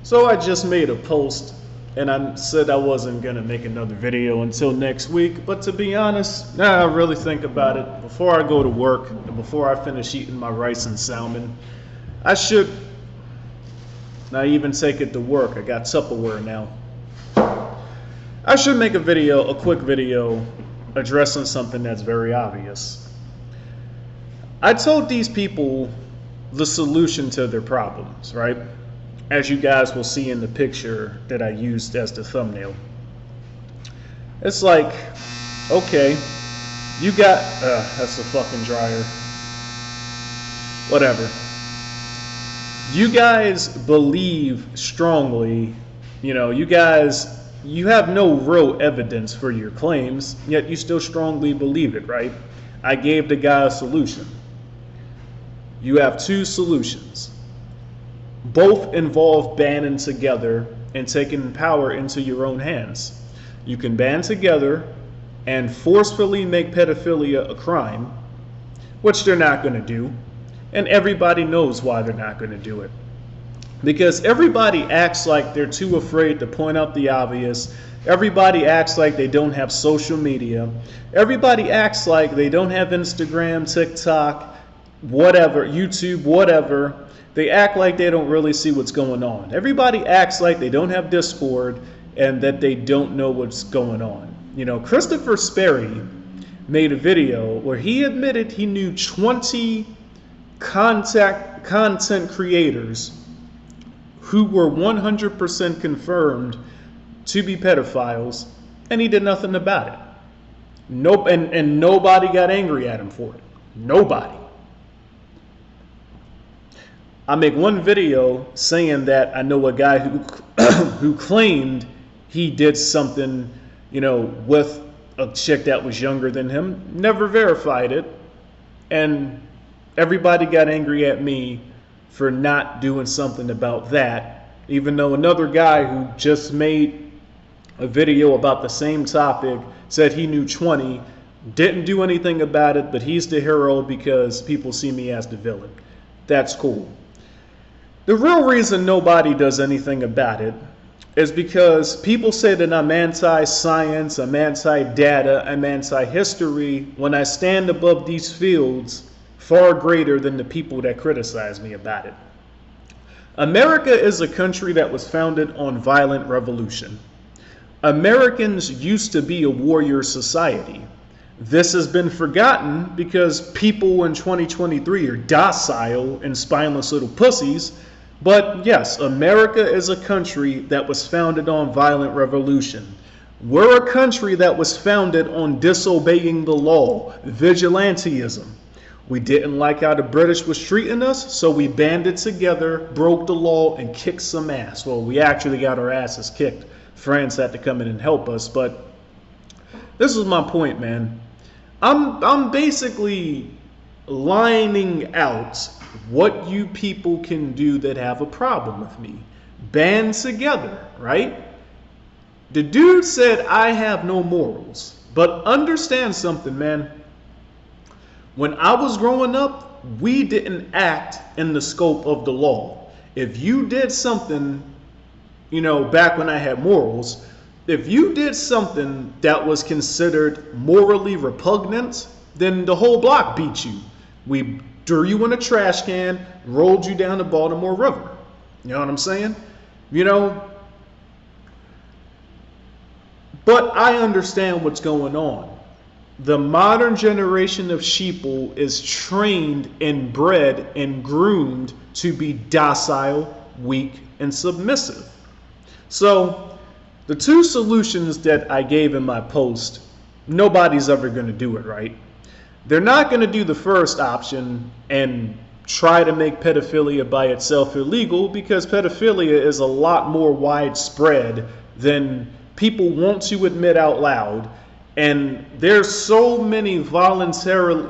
So I just made a post and I said I wasn't going to make another video until next week. But to be honest, now I really think about it. Before I go to work and before I finish eating my rice and salmon, I should not even take it to work. I got Tupperware now. I should make a quick video addressing something that's very obvious. I told these people the solution to their problems, right? As you guys will see in the picture that I used as the thumbnail. It's like, okay, you got, that's the fucking dryer. Whatever. You guys believe strongly, you have no real evidence for your claims, yet you still strongly believe it, right? I gave the guy a solution. You have two solutions. Both involve banding together and taking power into your own hands. You can band together and forcefully make pedophilia a crime, which they're not going to do, and everybody knows why they're not going to do it. Because everybody acts like they're too afraid to point out the obvious. Everybody acts like they don't have social media. Everybody acts like they don't have Instagram, TikTok, whatever, YouTube, whatever. They act like they don't really see what's going on. Everybody acts like they don't have Discord and that they don't know what's going on. Christopher Sperry made a video where he admitted he knew 20 content creators who were 100% confirmed to be pedophiles, and he did nothing about it. Nope, and nobody got angry at him for it. Nobody. I make one video saying that I know a guy who who claimed he did something, with a chick that was younger than him, never verified it, and everybody got angry at me for not doing something about that, even though another guy who just made a video about the same topic said he knew 20, didn't do anything about it, but he's the hero because people see me as the villain. That's cool. The real reason nobody does anything about it is because people say that I'm anti-science, I'm anti-data, I'm anti-history, when I stand above these fields far greater than the people that criticize me about it. America is a country that was founded on violent revolution. Americans used to be a warrior society. This has been forgotten because people in 2023 are docile and spineless little pussies. But yes, America is a country that was founded on violent revolution. We're a country that was founded on disobeying the law, vigilantism. We didn't like how the British was treating us, so we banded together, broke the law, and kicked some ass. Well, we actually got our asses kicked. France had to come in and help us, but this is my point, man. I'm basically lining out what you people can do that have a problem with me. Band together, right? The dude said I have no morals, but understand something, man. When I was growing up, we didn't act in the scope of the law. If you did something, back when I had morals, if you did something that was considered morally repugnant, then the whole block beat you. We threw you in a trash can, rolled you down the Baltimore River. You know what I'm saying? But I understand what's going on. The modern generation of sheeple is trained and bred and groomed to be docile, weak, and submissive. So the two solutions that I gave in my post, nobody's ever going to do it, right? They're not going to do the first option and try to make pedophilia by itself illegal, because pedophilia is a lot more widespread than people want to admit out loud. And there's so many voluntary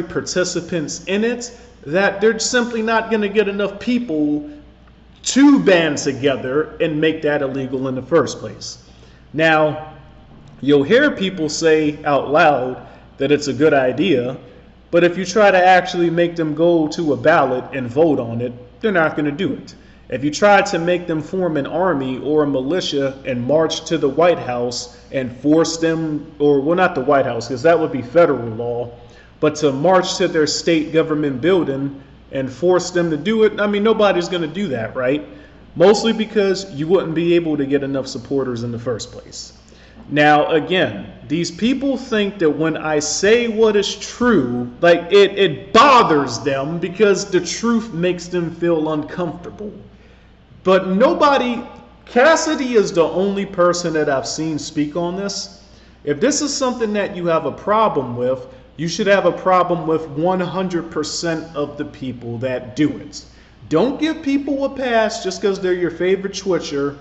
participants in it that they're simply not going to get enough people to band together and make that illegal in the first place. Now, you'll hear people say out loud that it's a good idea, but if you try to actually make them go to a ballot and vote on it, they're not going to do it. If you try to make them form an army or a militia and march to the White House and force them, or well, not the White House, because that would be federal law, but to march to their state government building and force them to do it, I mean, nobody's going to do that, right? Mostly because you wouldn't be able to get enough supporters in the first place. Now, again, these people think that when I say what is true, like it bothers them because the truth makes them feel uncomfortable. But nobody, Cassidy is the only person that I've seen speak on this. If this is something that you have a problem with, you should have a problem with 100% of the people that do it. Don't give people a pass just because they're your favorite Twitcher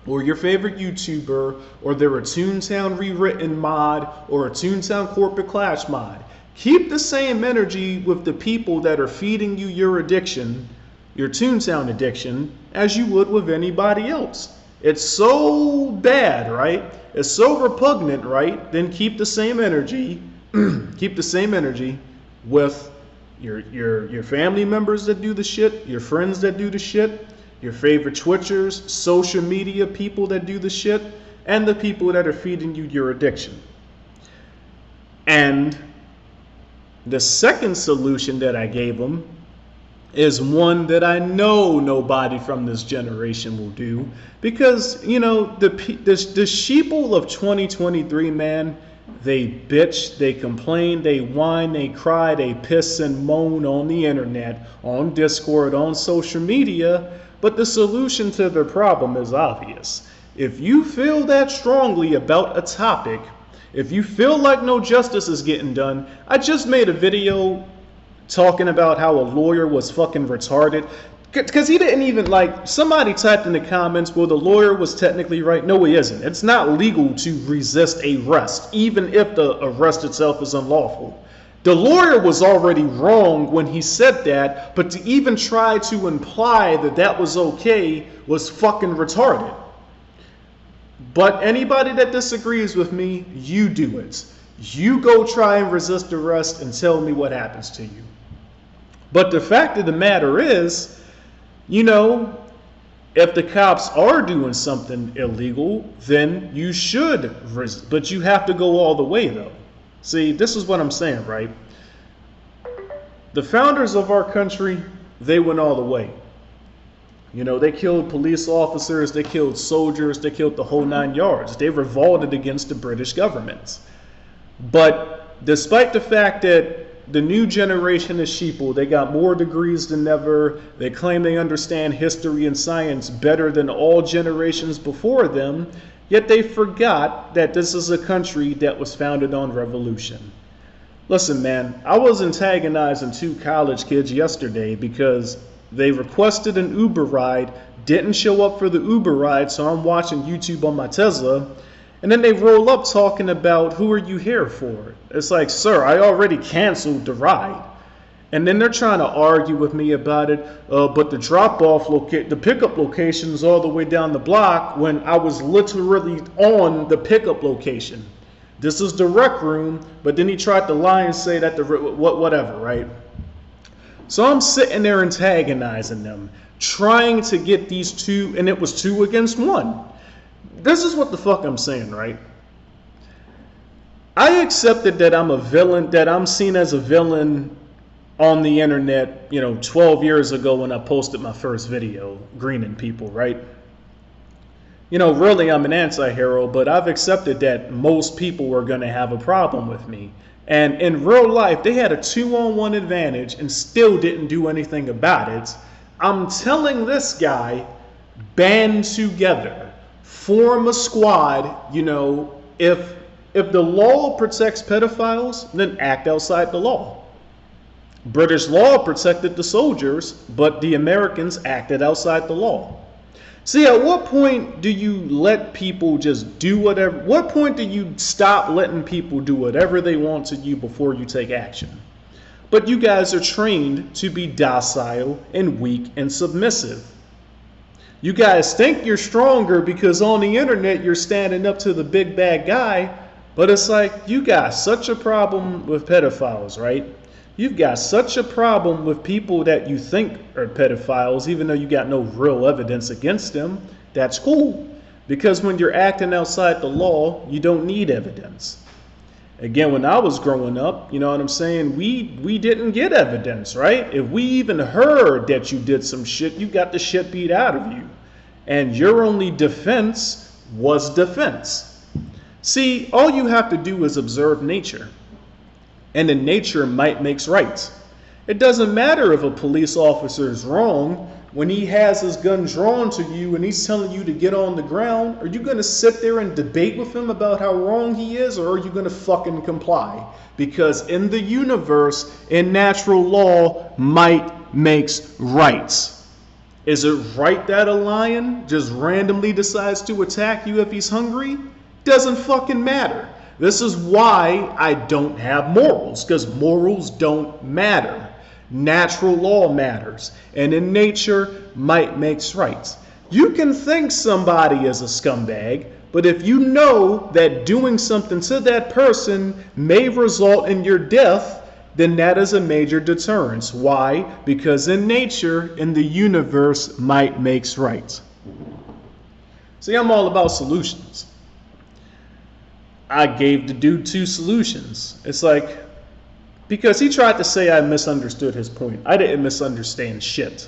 or your favorite YouTuber, or they're a Toontown Rewritten mod or a Toontown Corporate Clash mod. Keep the same energy with the people that are feeding you your addiction, your Toontown addiction, as you would with anybody else. It's so bad, right? It's so repugnant, right? Then keep the same energy, keep the same energy with your family members that do the shit, your friends that do the shit, your favorite Twitchers, social media people that do the shit, and the people that are feeding you your addiction. And the second solution that I gave them is one that I know nobody from this generation will do, because, you know, the sheeple of 2023, man, they bitch, they complain, they whine, they cry, they piss and moan on the internet, on Discord, on social media. But the solution to their problem is obvious. If you feel that strongly about a topic, if you feel like no justice is getting done, I just made a video talking about how a lawyer was fucking retarded. Because he didn't even, like, somebody typed in the comments, well, the lawyer was technically right. No, he isn't. It's not legal to resist arrest, even if the arrest itself is unlawful. The lawyer was already wrong when he said that, but to even try to imply that that was okay was fucking retarded. But anybody that disagrees with me, you do it. You go try and resist arrest and tell me what happens to you. But the fact of the matter is, you know, if the cops are doing something illegal, then you should resist. But you have to go all the way, though. See, this is what I'm saying, right? The founders of our country, they went all the way. You know, they killed police officers, they killed soldiers, they killed the whole 9 yards. They revolted against the British government. But despite the fact that the new generation of sheeple, they got more degrees than ever, they claim they understand history and science better than all generations before them, yet they forgot that this is a country that was founded on revolution. Listen, man, I was antagonizing 2 college kids yesterday because they requested an Uber ride, didn't show up for the Uber ride, so I'm watching YouTube on my Tesla, and then they roll up talking about, who are you here for? It's like, sir, I already canceled the ride. And then they're trying to argue with me about it, but the drop-off the pickup location is all the way down the block, when I was literally on the pickup location. This is the rec room, but then he tried to lie and say that whatever, right? So I'm sitting there antagonizing them, trying to get these 2, and it was 2 against 1. This is what the fuck I'm saying, right? I accepted that I'm a villain, that I'm seen as a villain on the internet, you know, 12 years ago when I posted my first video, greening people, right? You know, really I'm an anti-hero, but I've accepted that most people were going to have a problem with me. And in real life, they had a 2-on-1 advantage and still didn't do anything about it. I'm telling this guy, band together, form a squad. You know, if the law protects pedophiles, then act outside the law. British law protected the soldiers, but the Americans acted outside the law. See, at what point do you let people just do whatever? What point do you stop letting people do whatever they want to you before you take action? But you guys are trained to be docile and weak and submissive. You guys think you're stronger because on the internet you're standing up to the big bad guy, but it's like, you got such a problem with pedophiles, right? You've got such a problem with people that you think are pedophiles, even though you got no real evidence against them. That's cool. Because when you're acting outside the law, you don't need evidence. Again, when I was growing up, you know what I'm saying, we didn't get evidence, right? If we even heard that you did some shit, you got the shit beat out of you. And your only defense was defense. See, all you have to do is observe nature. And in nature, might makes right. It doesn't matter if a police officer is wrong. When he has his gun drawn to you and he's telling you to get on the ground, are you going to sit there and debate with him about how wrong he is, or are you going to fucking comply? Because in the universe, in natural law, might makes rights. Is it right that a lion just randomly decides to attack you if he's hungry? Doesn't fucking matter. This is why I don't have morals, because morals don't matter. Natural law matters, and in nature, might makes right. You can think somebody is a scumbag, but if you know that doing something to that person may result in your death, then that is a major deterrence. Why? Because in nature, in the universe, might makes right. See, I'm all about solutions. I gave the dude 2 solutions. It's like, because he tried to say I misunderstood his point. I didn't misunderstand shit.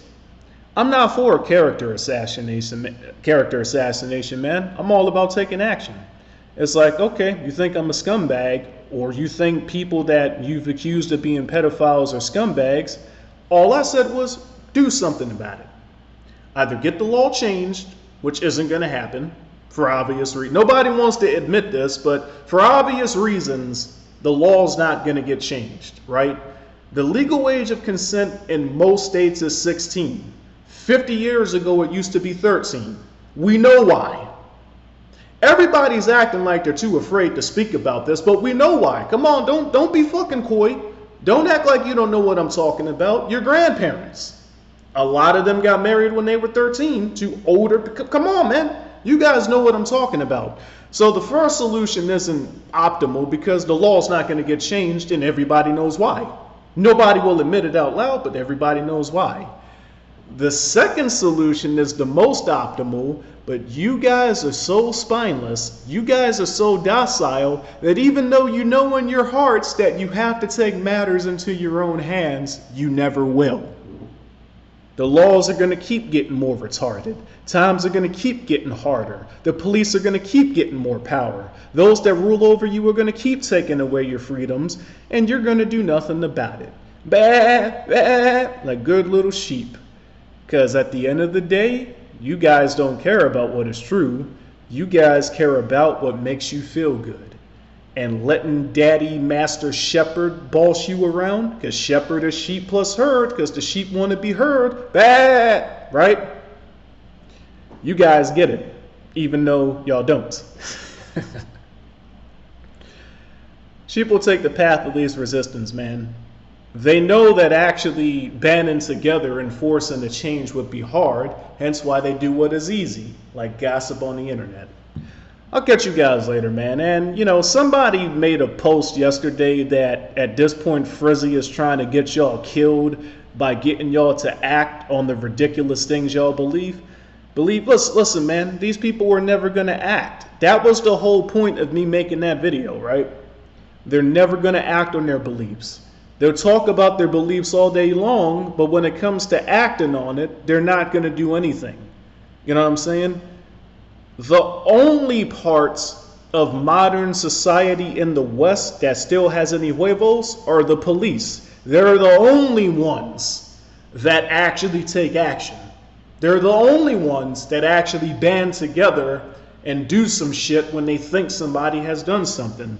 I'm not for character assassination, man. I'm all about taking action. It's like, okay, you think I'm a scumbag, or you think people that you've accused of being pedophiles are scumbags. All I said was, do something about it. Either get the law changed, which isn't going to happen for obvious reasons. Nobody wants to admit this, but for obvious reasons, the law's not going to get changed, right? The legal age of consent in most states is 16. 50 years ago, it used to be 13. We know why. Everybody's acting like they're too afraid to speak about this, but we know why. Come on, don't be fucking coy. Don't act like you don't know what I'm talking about. Your grandparents. A lot of them got married when they were 13 to older. Come on, man. You guys know what I'm talking about. So the first solution isn't optimal because the law's not going to get changed, and everybody knows why. Nobody will admit it out loud, but everybody knows why. The second solution is the most optimal, but you guys are so spineless, you guys are so docile, that even though you know in your hearts that you have to take matters into your own hands, you never will. The laws are going to keep getting more retarded. Times are going to keep getting harder. The police are going to keep getting more power. Those that rule over you are going to keep taking away your freedoms, and you're going to do nothing about it. Bah, bah, like good little sheep. Because at the end of the day, you guys don't care about what is true. You guys care about what makes you feel good. And letting daddy master shepherd boss you around, because shepherd is sheep plus herd, because the sheep want to be heard. Bah, right? You guys get it, even though y'all don't. Sheep will take the path of least resistance, man. They know that actually banding together and forcing a change would be hard, hence why they do what is easy, like gossip on the internet. I'll catch you guys later, man. And, you know, somebody made a post yesterday that at this point Frizzy is trying to get y'all killed by getting y'all to act on the ridiculous things y'all believe. Listen, man, these people were never going to act. That was the whole point of me making that video, right? They're never going to act on their beliefs. They'll talk about their beliefs all day long, but when it comes to acting on it, they're not going to do anything. You know what I'm saying? The only parts of modern society in the West that still has any huevos are the police. They're the only ones that actually take action. They're the only ones that actually band together and do some shit when they think somebody has done something.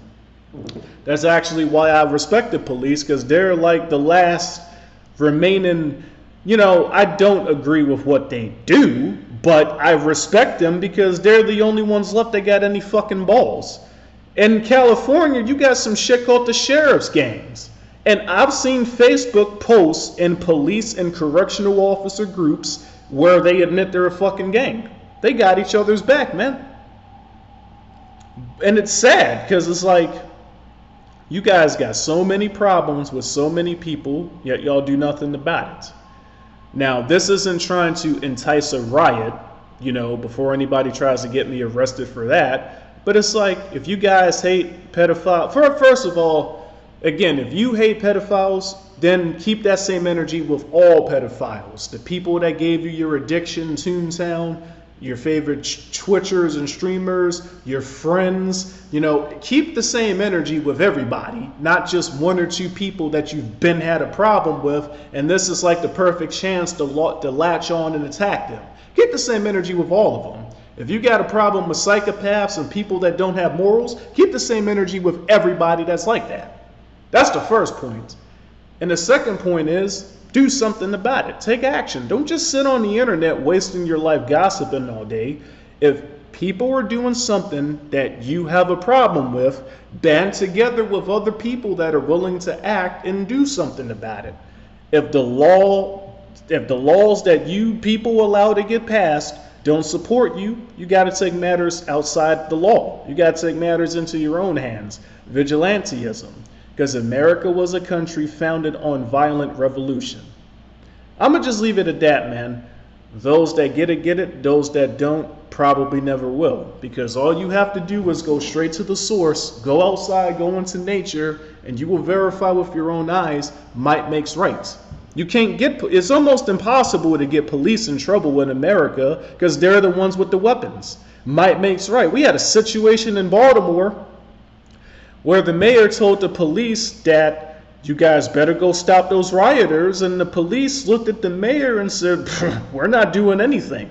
That's actually why I respect the police, because they're like the last remaining, you know, I don't agree with what they do, but I respect them because they're the only ones left that got any fucking balls. In California, you got some shit called the sheriff's gangs. And I've seen Facebook posts in police and correctional officer groups where they admit they're a fucking gang. They got each other's back, man. And it's sad because it's like, You guys got so many problems with so many people, yet y'all do nothing about it. Now, this isn't trying to entice a riot, before anybody tries to get me arrested for that. But it's like, if you guys hate pedophiles, first of all, again, if you hate pedophiles, then keep that same energy with all pedophiles. The people that gave you your addiction, Toontown, your favorite Twitchers and streamers, your friends, keep the same energy with everybody, not just one or two people that you've been had a problem with, and this is like the perfect chance to latch on and attack them. Keep the same energy with all of them. If you got a problem with psychopaths and people that don't have morals, keep the same energy with everybody that's like that. That's the first point. And the second point is, do something about it. Take action. Don't just sit on the internet wasting your life gossiping all day. If people are doing something that you have a problem with, band together with other people that are willing to act and do something about it. If the laws that you people allow to get passed don't support you, you got to take matters outside the law. You got to take matters into your own hands. Vigilantism. Because America was a country founded on violent revolution. I'm going to just leave it at that, man. Those that get it. Those that don't probably never will. Because all you have to do is go straight to the source, go outside, go into nature, and you will verify with your own eyes, might makes right. You can't it's almost impossible to get police in trouble in America because they're the ones with the weapons. Might makes right. We had a situation in Baltimore where the mayor told the police that you guys better go stop those rioters, and the police looked at the mayor and said, we're not doing anything.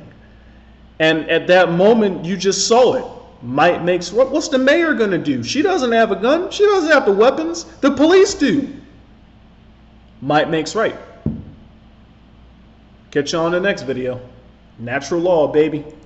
And at that moment, you just saw it. Might makes right. What's the mayor going to do? She doesn't have a gun. She doesn't have the weapons. The police do. Might makes right. Catch you on the next video. Natural law, baby.